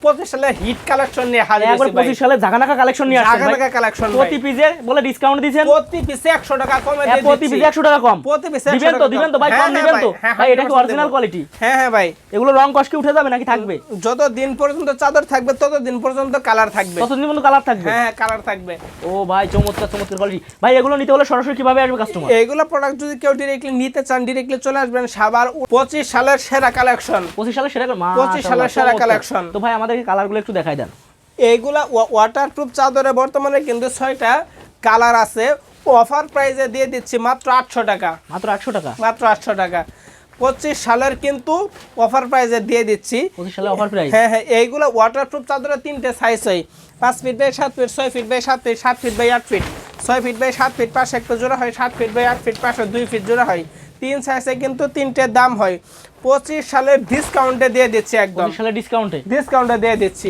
25 সালের hit collection নিয়ে হাজির হয়েছি ভাই। 25 সালে জাগানাকা কালেকশন নিয়ে আসছেন ভাই। জাগানাকা কালেকশন প্রতি পিসে বলে ডিসকাউন্ট দিবেন। প্রতি পিসে 100 টাকা কমে দিয়ে দিচ্ছি। প্রতি পিসে 100 টাকা কম। প্রতি পিসে 100 দিবেন টাকা তো দিবেন তো ভাই, কম দিবেন তো ভাই। এটা কি অরিজিনাল কোয়ালিটি? হ্যাঁ হ্যাঁ ভাই। এগুলো রং কষ্ট কি উঠে যাবে নাকি থাকবে? যত দিন পর্যন্ত চাদর থাকবে তত দিন পর্যন্ত কালার থাকবে। ততদিন পর্যন্ত কালার থাকবে? হ্যাঁ কালার থাকবে। ও ভাই চমৎকার চমৎকার কোয়ালিটি। ভাই এগুলো নিতে হলে সরাসরি কিভাবে আসবে কাস্টমার? এইগুলো প্রোডাক্ট যদি কেউ ডাইরেক্টলি নিতে চান ডাইরেক্টলি চলে আসবেন সাভার। 25 সালের সেরা কালেকশন। 25 সালের সেরা 25 সালের সেরা কালেকশন। তো ভাই আমাদেরকে কালারগুলো একটু দেখাই দেন। এইগুলা ওয়াটারপ্রুফ চাদরে বর্তমানে কিন্তু 6টা কালার আছে। অফার প্রাইসে দিয়ে দিচ্ছি মাত্র 800 টাকা। মাত্র 800 টাকা? মাত্র 800 টাকা। 25 সালের কিন্তু অফার প্রাইসে দিয়ে দিচ্ছি। 25 সালের অফার প্রাইস? হ্যাঁ হ্যাঁ। এইগুলো ওয়াটারপ্রুফ চাদরে 3টে সাইজ হয়। 5 feet by 7 feet, 6 feet by 7 feet, 7 feet by 8 feet, 6 feet by 7 feet পাশে একটা জোড়া হয়, 7 ফিট বাই 8 ফিট পাশে 2 ফিট জোড়া হয়। 3 সাইজে কিন্তু 3টে দাম হয়। 25 সালের ডিসকাউন্টে দিয়ে দিচ্ছি একদম। 25 সালের ডিসকাউন্টে দিয়ে দিচ্ছি।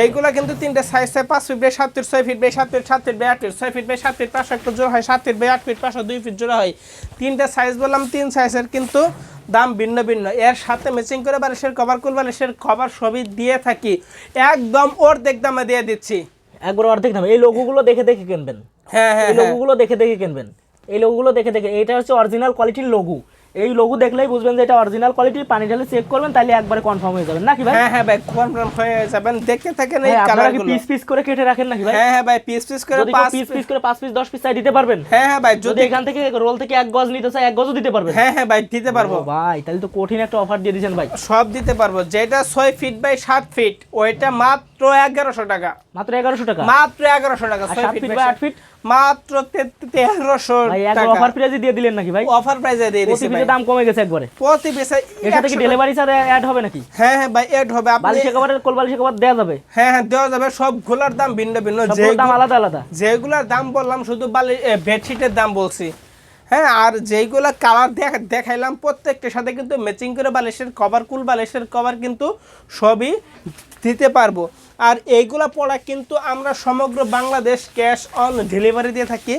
এইগুলা কিন্তু 3টে সাইজ হয়। 5 feet by 7 feet, 6 feet by 7 feet, 7 feet by 8 feet, 6 feet by 7 feet পাশে একটা জোড়া হয়, 7 ফিট বাই 8 ফিট পাশে 2 ফিট জোড়া হয়। 3টে সাইজ বললাম, 3 সাইজের কিন্তু দাম ভিন্ন ভিন্ন। এর সাথে ম্যাচিং করে বালিশের কভার, কুল বালিশের কভার সবই দিয়ে থাকি। একদম অর্ধেক দামে দিয়ে দিচ্ছি। একবার অর্ধেক দামে। এই লোগোগুলো দেখে দেখে কিনবেন। হ্যাঁ হ্যাঁ। এই লোগোগুলো দেখে দেখে কিনবেন। এই লোগোগুলো দেখে দেখে। এটা হচ্ছে অরিজিনাল কোয়ালিটির লোগো। এই লোগো দেখলেই বুঝবেন যে এটা অরিজিনাল কোয়ালিটির। পানি ঢালে চেক করবেন, তাহলে একবারে কনফার্ম হয়ে যাবেন নাকি ভাই? হ্যাঁ হ্যাঁ ভাই, কনফার্ম হয়ে যাবেন। দেখতে থাকেন এই আপনারা কি কালারগুলো। পিস পিস করে কেটে রাখেন নাকি ভাই? হ্যাঁ হ্যাঁ ভাই, পিস পিস করে যদি পিস পিস করে 5 পিস 10 পিস চাই দিতে পারবেন? হ্যাঁ হ্যাঁ ভাই। যদি এখান থেকে রোল থেকে 1 গজ নিতে চাই 1 গজও দিতে পারবেন? হ্যাঁ হ্যাঁ ভাই, দিতে পারবো ভাই। তাহলে তো কঠিন একটা অফার দিয়ে দিয়েছেন ভাই। সব দিতে পারবো। যেটা 6 ফিট বাই 7 ফিট ওইটা মাত্র 1100 টাকা। মাত্র 1100 টাকা? মাত্র 1100 টাকা। 6 7 ফিট বাই 8 ফিট মাত্র 1300 ভাই। টাকা। অফার প্রাইসে দিয়ে দিলেন নাকি ভাই? অফার প্রাইসে দিয়ে দিছি ভাই। প্রতি পিসের দাম কমে গেছে একবারে। প্রতি পিসে এর সাথে কি ডেলিভারি চার্জ অ্যাড হবে নাকি? হ্যাঁ হ্যাঁ ভাই, এড হবে। আপনি বালিশের কভারের কোল বালিশের কভার দেয়া যাবে? হ্যাঁ হ্যাঁ দেওয়া যাবে। সবগুলোর দাম ভিন্ন ভিন্ন। সবগুলোর দাম আলাদা আলাদা? যেগুলোর দাম বললাম শুধু বেডশিটের দাম বলছি। হ্যাঁ, আর যেইগুলো কালার দেখাইলাম প্রত্যেকটার সাথে কিন্তু ম্যাচিং করে বালিশের কভার, কুল বালিশের কভার কিন্তু সবই দিতে পারবো। আর এইগুলা প্রোডাক্ট কিন্তু আমরা সমগ্র বাংলাদেশ ক্যাশ অন ডেলিভারি দিয়ে থাকি।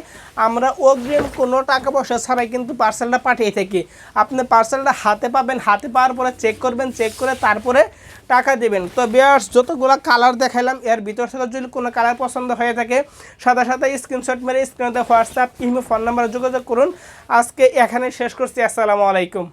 আমরা অগ্রিম কোনো টাকা পয়সা ছাড়াই কিন্তু পার্সেলটা পাঠিয়ে থাকি। আপনি পার্সেলটা হাতে পাবেন, হাতে পাওয়ার পরে চেক করবেন, চেক করে তারপরে টাকা দেবেন। তো ভিউয়ার্স, যতগুলো কালার দেখাইলাম এর ভিতর থেকে যদি কোনো কালার পছন্দ হয়ে থাকে সাথে সাথে স্ক্রিনশট মেরে স্ক্রিনে হোয়াটসঅ্যাপ, ইমেল, ফোন নাম্বারে যোগাযোগ করুন। আজকে এখানে শেষ করছি। আসসালামু আলাইকুম।